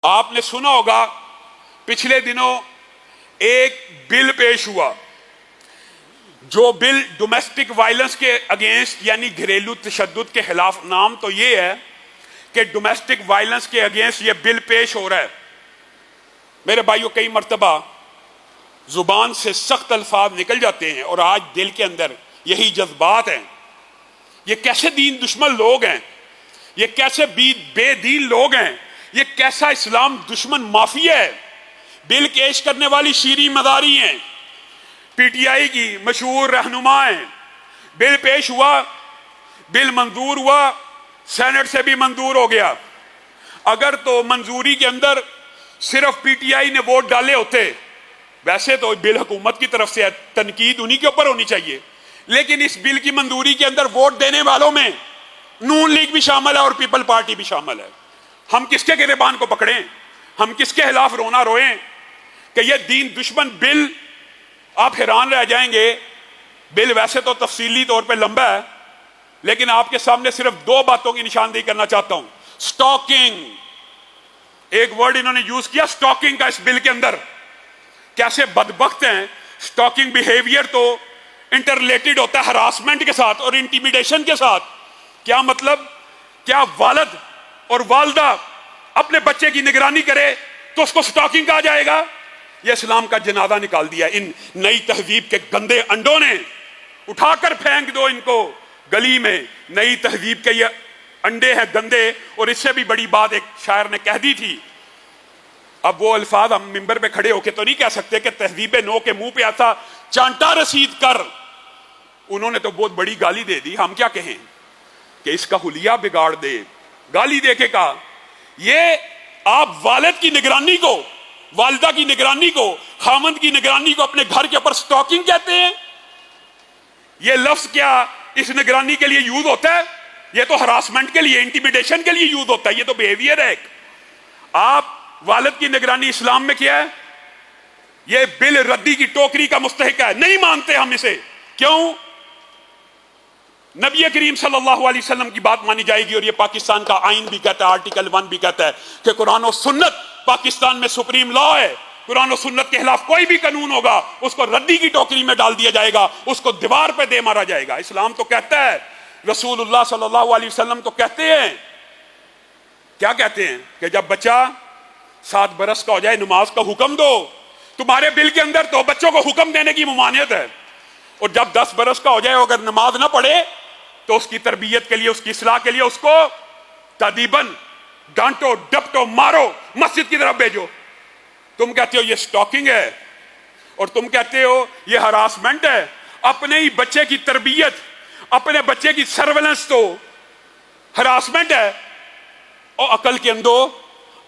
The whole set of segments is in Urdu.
آپ نے سنا ہوگا پچھلے دنوں ایک بل پیش ہوا، جو بل ڈومیسٹک وائلنس کے اگینسٹ یعنی گھریلو تشدد کے خلاف. نام تو یہ ہے کہ ڈومیسٹک وائلنس کے اگینسٹ یہ بل پیش ہو رہا ہے. میرے بھائیوں، کئی مرتبہ زبان سے سخت الفاظ نکل جاتے ہیں اور آج دل کے اندر یہی جذبات ہیں. یہ کیسے دین دشمن لوگ ہیں، یہ کیسے بے دین لوگ ہیں، یہ کیسا اسلام دشمن مافیا ہے. بل پیش کرنے والی شیریں مداری ہیں، پی ٹی آئی کی مشہور رہنما ہیں. بل پیش ہوا، بل منظور ہوا، سینٹ سے بھی منظور ہو گیا. اگر تو منظوری کے اندر صرف پی ٹی آئی نے ووٹ ڈالے ہوتے، ویسے تو بل حکومت کی طرف سے ہے، تنقید انہی کے اوپر ہونی چاہیے، لیکن اس بل کی منظوری کے اندر ووٹ دینے والوں میں نون لیگ بھی شامل ہے اور پیپل پارٹی بھی شامل ہے. ہم کس کے گریبان کو پکڑیں؟ ہم کس کے خلاف رونا روئیں کہ یہ دین دشمن بل؟ آپ حیران رہ جائیں گے. بل ویسے تو تفصیلی طور پہ لمبا ہے، لیکن آپ کے سامنے صرف دو باتوں کی نشاندہی کرنا چاہتا ہوں. سٹاکنگ، ایک ورڈ انہوں نے یوز کیا سٹاکنگ کا اس بل کے اندر. کیسے بدبخت ہیں. سٹاکنگ بیہیویئر تو انٹر ریلیٹڈ ہوتا ہے ہراسمنٹ کے ساتھ اور انٹیمیڈیشن کے ساتھ. کیا مطلب؟ کیا والد اور والدہ اپنے بچے کی نگرانی کرے تو اس کو سٹاکنگ کہا جائے گا؟ یہ اسلام کا جنازہ نکال دیا ان نئی تہذیب کے گندے انڈوں نے. اٹھا کر پھینک دو ان کو گلی میں. نئی تہذیب کے یہ انڈے ہیں گندے. اور اس سے بھی بڑی بات ایک شاعر نے کہہ دی تھی. اب وہ الفاظ ہم ممبر پہ کھڑے ہو کے تو نہیں کہہ سکتے کہ تہذیب نو کے منہ پہ ایسا چانٹا رسید کر. انہوں نے تو بہت بڑی گالی دے دی. ہم کیا کہیں کہ اس کا حلیہ بگاڑ دے. گالی دے کے کہا یہ آپ والد کی نگرانی کو، والدہ کی نگرانی کو، خامند کی نگرانی کو اپنے گھر کے اوپر سٹاکنگ کہتے ہیں؟ یہ لفظ کیا اس نگرانی کے لیے یوز ہوتا ہے؟ یہ تو ہراسمنٹ کے لیے، انٹیمیڈیشن کے لیے یوز ہوتا ہے. یہ تو بیہیویئر ہے ایک. آپ والد کی نگرانی اسلام میں کیا ہے؟ یہ بل ردی کی ٹوکری کا مستحق ہے. نہیں مانتے ہم اسے. کیوں؟ نبی کریم صلی اللہ علیہ وسلم کی بات مانی جائے گی اور یہ پاکستان کا آئین بھی کہتا ہے، آرٹیکل 1 بھی کہتا ہے کہ قرآن و سنت پاکستان میں سپریم لا ہے. قرآن و سنت کے خلاف کوئی بھی قانون ہوگا اس کو ردی کی ٹوکری میں ڈال دیا جائے گا، اس کو دیوار پہ دے مارا جائے گا. اسلام تو کہتا ہے، رسول اللہ صلی اللہ علیہ وسلم تو کہتے ہیں، کیا کہتے ہیں کہ جب بچہ 7 برس کا ہو جائے نماز کا حکم دو. تمہارے بل کے اندر تو بچوں کو حکم دینے کی ممانعت ہے. اور جب 10 برس کا ہو جائے اگر نماز نہ پڑھے تو اس کی تربیت کے لیے، اس کی اصلاح کے لیے اس کو تادیباً ڈانٹو، ڈپٹو، مارو، مسجد کی طرف بھیجو. تم کہتے ہو یہ سٹاکنگ ہے اور تم کہتے ہو یہ ہراسمنٹ ہے. اپنے ہی بچے کی تربیت، اپنے بچے کی سرویلنس تو ہراسمنٹ ہے. اور عقل کے اندو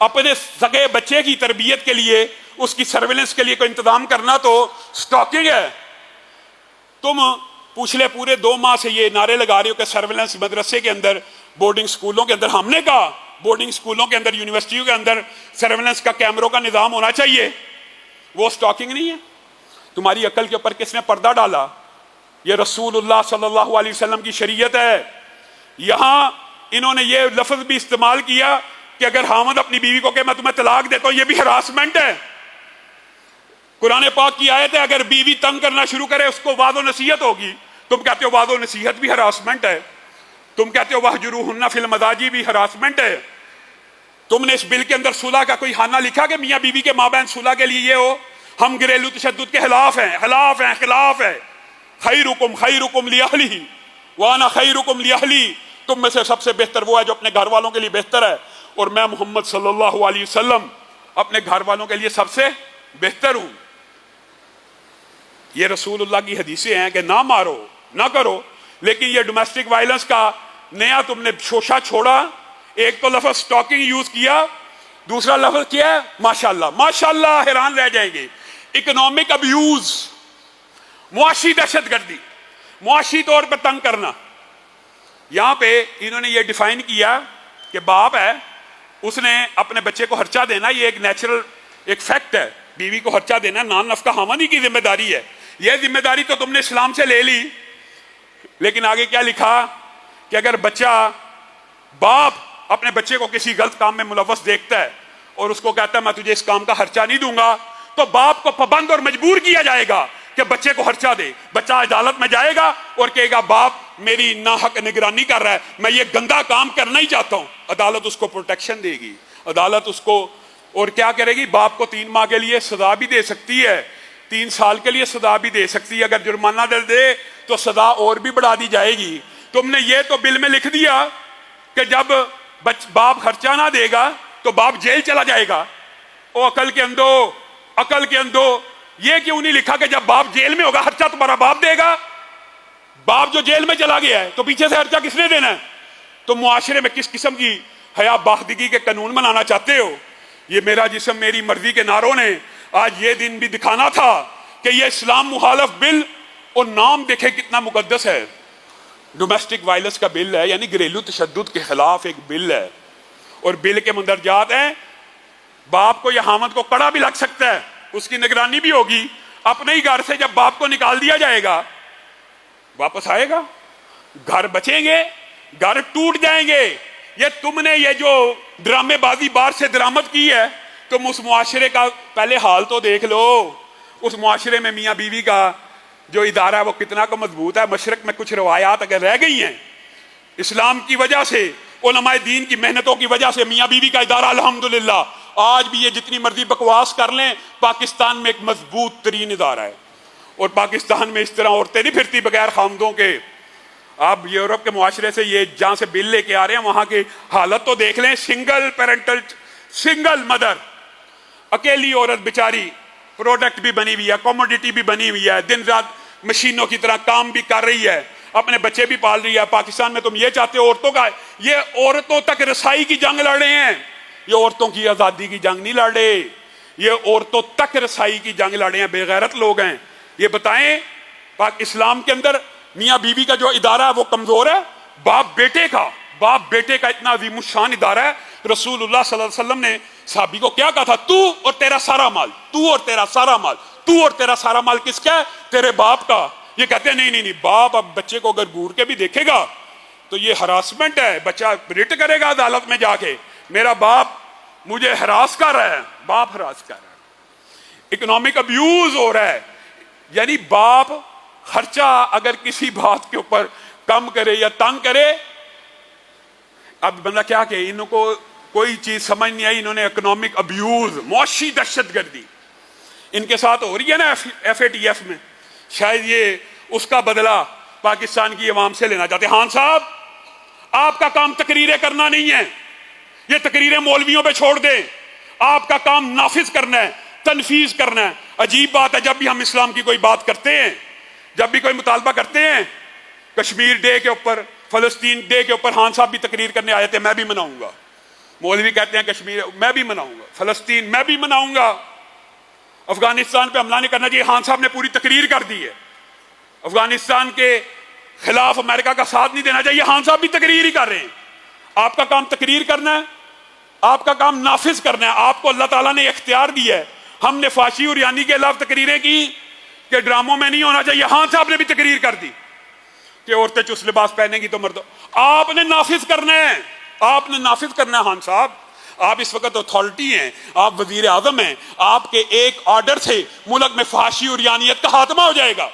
اپنے سگے بچے کی تربیت کے لیے، اس کی سرویلنس کے لیے کوئی انتظام کرنا تو سٹاکنگ ہے. تم پچھلے پورے 2 ماہ سے یہ نعرے لگا رہے ہو کہ سرویلنس مدرسے کے اندر، بورڈنگ سکولوں کے اندر. ہم نے کہا بورڈنگ سکولوں کے اندر، یونیورسٹیوں کے اندر سرویلنس کا، کیمروں کا نظام ہونا چاہیے. وہ سٹاکنگ نہیں ہے. تمہاری عقل کے اوپر کس نے پردہ ڈالا؟ یہ رسول اللہ صلی اللہ علیہ وسلم کی شریعت ہے. یہاں انہوں نے یہ لفظ بھی استعمال کیا کہ اگر خامند اپنی بیوی کو کہ میں تمہیں طلاق دیتا ہوں، یہ بھی ہراسمنٹ ہے. قرآن پاک کی آیت ہے اگر بیوی تنگ کرنا شروع کرے اس کو وعظ و نصیحت ہوگی. تم کہتے ہو وعظ و نصیحت بھی ہراسمنٹ ہے. تم کہتے ہو وَاهْجُرُوهُنَّ فِي الْمَضَاجِعِ بھی ہراسمنٹ ہے. تم نے اس بل کے اندر صلح کا کوئی خانہ لکھا کہ میاں بیوی کے مابین صلح کے لیے یہ ہو؟ ہم گھریلو تشدد کے خلاف ہیں، خلاف ہیں. خیرکم خیرکم لأہلہ وانا خیرکم لأہلی. تم میں سے سب سے بہتر وہ ہے جو اپنے گھر والوں کے لیے بہتر ہے، اور میں محمد صلی اللہ علیہ وسلم اپنے گھر والوں کے لیے سب سے بہتر ہوں. یہ رسول اللہ کی حدیثیں ہیں کہ نہ مارو، نہ کرو. لیکن یہ ڈومیسٹک وائلنس کا نیا تم نے شوشہ چھوڑا. ایک تو لفظ سٹاکنگ یوز کیا، دوسرا لفظ کیا ہے ماشاءاللہ. ماشاءاللہ حیران رہ جائیں گے. اکنامک ابیوز، معاشی دہشت گردی، معاشی طور پہ تنگ کرنا. یہاں پہ انہوں نے یہ ڈیفائن کیا کہ باپ ہے، اس نے اپنے بچے کو خرچہ دینا، یہ ایک نیچرل ایک فیکٹ ہے. بیوی کو خرچہ دینا نان نفقہ خامندی کی ذمہ داری ہے. یہ ذمہ داری تو تم نے اسلام سے لے لی. لیکن آگے کیا لکھا کہ اگر بچہ، باپ اپنے بچے کو کسی غلط کام میں ملوث دیکھتا ہے اور اس کو کہتا ہے میں تجھے اس کام کا خرچہ نہیں دوں گا، تو باپ کو پابند اور مجبور کیا جائے گا کہ بچے کو خرچہ دے. بچہ عدالت میں جائے گا اور کہے گا باپ میری ناحق نگرانی کر رہا ہے، میں یہ گندا کام کرنا ہی چاہتا ہوں. عدالت اس کو پروٹیکشن دے گی، عدالت اس کو اور کیا کرے گی، باپ کو 3 ماہ کے لیے سزا بھی دے سکتی ہے، 3 سال کے لیے سزا بھی دے سکتی ہے. اگر جرمانہ دے تو سزا اور بھی بڑھا دی جائے گی. تم نے یہ تو بل میں لکھ دیا کہ جب باپ خرچہ نہ دے گا تو باپ جیل چلا جائے گا. او عقل کے اندھو، عقل کے اندھو، یہ کیوں نہیں لکھا کہ جب باپ جیل میں ہوگا خرچہ تمہارا باپ دے گا؟ باپ جو جیل میں چلا گیا ہے تو پیچھے سے خرچہ کس نے دینا ہے؟ تو معاشرے میں کس قسم کی حیا باختگی کے قانون بنانا چاہتے ہو؟ یہ میرا جسم میری مرضی کے نعروں نے آج یہ دن بھی دکھانا تھا کہ یہ اسلام مخالف بل، اور نام دیکھیں کتنا مقدس ہے، ڈومیسٹک وائلنس کا بل ہے، یعنی گھریلو تشدد کے خلاف ایک بل ہے. اور بل کے مندرجات ہیں باپ کو یا حامد کو کڑا بھی لگ سکتا ہے، اس کی نگرانی بھی ہوگی. اپنے ہی گھر سے جب باپ کو نکال دیا جائے گا واپس آئے گا، گھر بچیں گے، گھر ٹوٹ جائیں گے. یہ تم نے یہ جو ڈرامے بازی باہر سے درآمد کی ہے، تم اس معاشرے کا پہلے حال تو دیکھ لو. اس معاشرے میں میاں بیوی کا جو ادارہ ہے وہ کتنا کو مضبوط ہے. مشرق میں کچھ روایات اگر رہ گئی ہیں اسلام کی وجہ سے، علماء دین کی محنتوں کی وجہ سے، میاں بیوی کا ادارہ الحمدللہ آج بھی یہ جتنی مرضی بکواس کر لیں پاکستان میں ایک مضبوط ترین ادارہ ہے. اور پاکستان میں اس طرح عورتیں نہیں پھرتی بغیر خامدوں کے. آپ یورپ کے معاشرے سے یہ جہاں سے بل لے کے آ رہے ہیں وہاں کی حالت تو دیکھ لیں. سنگل پیرنٹل، سنگل مدر، اکیلی عورت بیچاری پروڈکٹ بھی بنی ہوئی ہے، کوموڈیٹی بھی بنی ہوئی ہے، دن رات مشینوں کی طرح کام بھی کر رہی ہے، اپنے بچے بھی پال رہی ہے. پاکستان میں تم یہ چاہتے ہو عورتوں کا، یہ عورتوں تک رسائی کی جنگ لڑ رہے ہیں. یہ عورتوں کی آزادی کی جنگ نہیں لڑ رہے، یہ عورتوں تک رسائی کی جنگ لڑ رہے ہیں. بے غیرت لوگ ہیں. یہ بتائیں پاک اسلام کے اندر میاں بیوی کا جو ادارہ ہے وہ کمزور ہے؟ باپ بیٹے کا اتنا عظیم الشان ادارہ ہے. رسول اللہ صلی اللہ علیہ وسلم نے صحابی کو کیا کہا تھا؟ تو اور تیرا سارا مال، تو اور تیرا سارا مال، تو اور تیرا سارا مال کس کا ہے؟ تیرے باپ کا. یہ کہتے ہیں نہیں، باپ اب بچے کو اگر گور کے بھی دیکھے گا تو یہ ہراسمنٹ ہے، بچہ رٹ کرے گا عدالت میں جا کے، میرا باپ مجھے ہراس کر رہا ہے. باپ ہراس کر رہا ہے، اکنامک ابیوز ہو رہا ہے. یعنی باپ خرچہ اگر کسی بات کے اوپر کم کرے یا تنگ کرے، اب بندہ کیا کہ انہوں کو کوئی چیز سمجھ نہیں آئی. انہوں نے اکنامک ابیوز، معاشی دہشت گردی ان کے ساتھ ہو رہی ہے نا FATF میں. شاید یہ اس کا بدلہ پاکستان کی عوام سے لینا چاہتے ہیں. خان صاحب آپ کا کام تقریریں کرنا نہیں ہے، یہ تقریریں مولویوں پہ چھوڑ دیں. آپ کا کام نافذ کرنا ہے، تنفیذ کرنا ہے. عجیب بات ہے، جب بھی ہم اسلام کی کوئی بات کرتے ہیں، جب بھی کوئی مطالبہ کرتے ہیں، کشمیر ڈے کے اوپر، فلسطین ڈے کے اوپر خان صاحب بھی تقریر کرنے آئے تھے، میں بھی مناؤں گا. مولوی کہتے ہیں کشمیر میں بھی مناؤں گا، فلسطین میں بھی مناؤں گا، افغانستان پہ حملہ نہیں کرنا چاہیے. خان صاحب نے پوری تقریر کر دی ہے، افغانستان کے خلاف امریکہ کا ساتھ نہیں دینا چاہیے. خان صاحب بھی تقریر ہی کر رہے ہیں. آپ کا کام تقریر کرنا ہے، آپ کا کام نافذ کرنا ہے. آپ کو اللہ تعالیٰ نے اختیار دیا ہے. ہم نے فاشی اور یانی کے خلاف تقریریں کی کہ ڈراموں میں نہیں ہونا چاہیے. خان صاحب نے بھی تقریر کر دی کہ عورتیں چس لباس پہنیں گی تو مرد. آپ نے نافذ کرنا ہے، آپ نے نافذ کرنا ہے. خان صاحب آپ اس وقت اتھارٹی ہیں، آپ وزیر اعظم ہیں. آپ کے ایک آرڈر سے ملک میں فحاشی اور یانیت کا خاتمہ ہو جائے گا.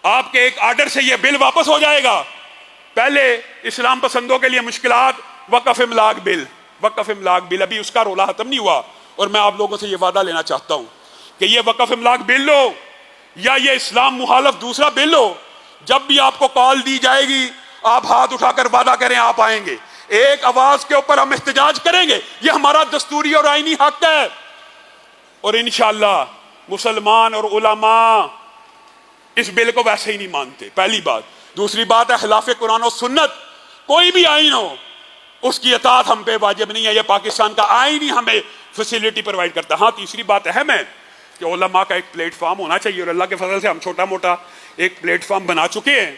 آپ کے ایک آرڈر سے یہ بل واپس ہو جائے گا. پہلے اسلام پسندوں کے لیے مشکلات، وقف املاک بل، وقف املاک بل ابھی اس کا رولا ختم نہیں ہوا. اور میں آپ لوگوں سے یہ وعدہ لینا چاہتا ہوں کہ یہ وقف املاک بل ہو یا یہ اسلام مخالف دوسرا بل ہو، جب بھی آپ کو کال دی جائے گی آپ ہاتھ اٹھا کر وعدہ کریں آپ آئیں گے. ایک آواز کے اوپر ہم احتجاج کریں گے، یہ ہمارا دستوری اور آئینی حق ہے. اور انشاءاللہ مسلمان اور علماء اس بل کو ویسے ہی نہیں مانتے، پہلی بات. دوسری بات ہے خلاف قرآن و سنت کوئی بھی آئین ہو اس کی اطاعت ہم پہ واجب نہیں ہے. یہ پاکستان کا آئین ہی ہمیں فیسیلٹی پرووائڈ کرتا ہے. ہاں تیسری بات اہم ہے کہ علماء کا ایک پلیٹ فارم ہونا چاہیے، اور اللہ کے فضل سے ہم چھوٹا موٹا ایک پلیٹ فارم بنا چکے ہیں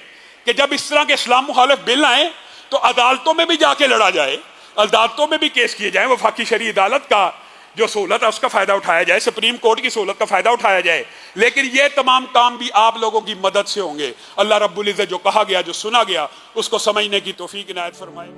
کہ جب اس طرح کے اسلام مخالف بل آئیں تو عدالتوں میں بھی جا کے لڑا جائے، عدالتوں میں بھی کیس کیے جائیں. وفاقی شرعی عدالت کا جو سہولت ہے اس کا فائدہ اٹھایا جائے، سپریم کورٹ کی سہولت کا فائدہ اٹھایا جائے. لیکن یہ تمام کام بھی آپ لوگوں کی مدد سے ہوں گے. اللہ رب العزت جو کہا گیا، جو سنا گیا، اس کو سمجھنے کی توفیق عنایت فرمائے.